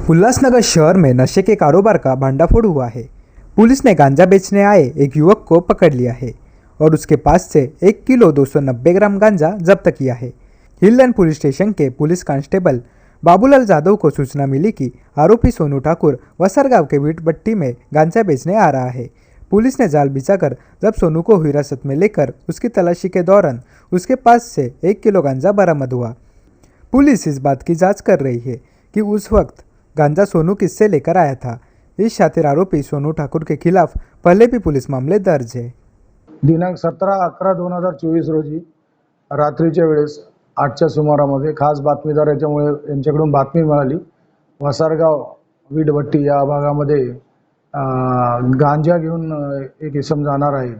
उल्लासनगर शहर में नशे के कारोबार का भंडाफोड़ हुआ है। पुलिस ने गांजा बेचने आए एक युवक को पकड़ लिया है और उसके पास से 1 किलो 290 ग्राम गांजा जब्त किया है। हिललैन पुलिस स्टेशन के पुलिस कांस्टेबल बाबूलाल जाधव को सूचना मिली कि आरोपी सोनू ठाकुर वसरगांव के वीट भट्टी में गांजा बेचने आ रहा है। पुलिस ने जाल बिछाकर जब सोनू को हिरासत में लेकर उसकी तलाशी के दौरान उसके पास से 1 किलो गांजा बरामद हुआ। पुलिस इस बात की जांच कर रही है कि उस वक्त गांजा सोनू किससे लेकर आया था। इस शातिर आरोपी सोनू ठाकुर के खिलाफ पहले भी पुलिस मामले दर्ज है। दिनांक 17/11/2024 रोजी रात्रीच्या वेळेस 8च्या सुमारामध्ये खास बातमीदार यांच्याकडून बातमी मिळाली, वसारगाव वीटभट्टी या भागामध्ये गांजा घेऊन एक इसम जाणार आहे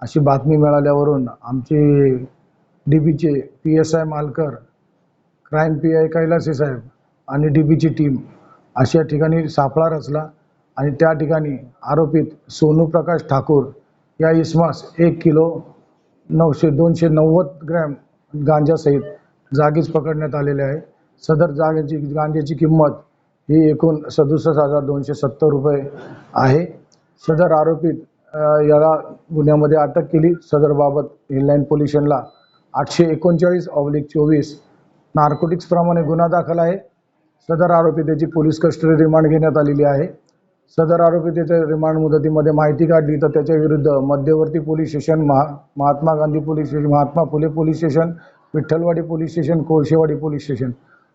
अशी बातमी मिळाल्यावरून आमचे डीबीचे PSI मालकर, क्राईम PI कैलासी साहेब आणि डीबीची टीम अशा ठिकाणी सापळा रचला आणि त्या ठिकाणी आरोपित सोनू प्रकाश ठाकूर या इसमास 1 किलो 290 ग्रॅम गांजासहित जागीच पकडण्यात आलेले आहे। सदर गांजाची किंमत ही एकूण 67,270 रुपये आहे। सदर आरोपित याला गुन्ह्यामध्ये अटक केली। सदरबाबत हिललाईन पोलीस स्टेशनला 839/24 नार्कोटिक्स प्रमाणे गुन्हा दाखल आहे। सदर आरोपी त्याची पोलीस कस्टडी रिमांड घेण्यात आलेली आहे। सदर आरोपी त्याच्या रिमांड मुदतीमध्ये माहिती काढली तर त्याच्या विरुद्ध मध्यवर्ती police station, Mahatma Gandhi police station, Mahatma Phule police station, Vitthalwadi police station, Kolshewadi police station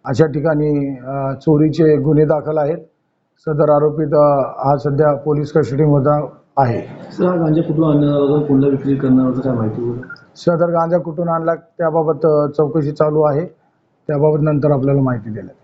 अशा ठिकाणी चोरीचे गुन्हे दाखल आहेत। सदर आरोपीत हा सध्या पोलीस कस्टडीमध्ये आहे। सर, गांजा कुठून आणला, कोणाला विक्री करणार काय माहिती? सदर गांजा कुठून आणला त्याबाबत चौकशी चालू आहे। त्याबाबत नंतर आपल्याला माहिती देण्यात येईल।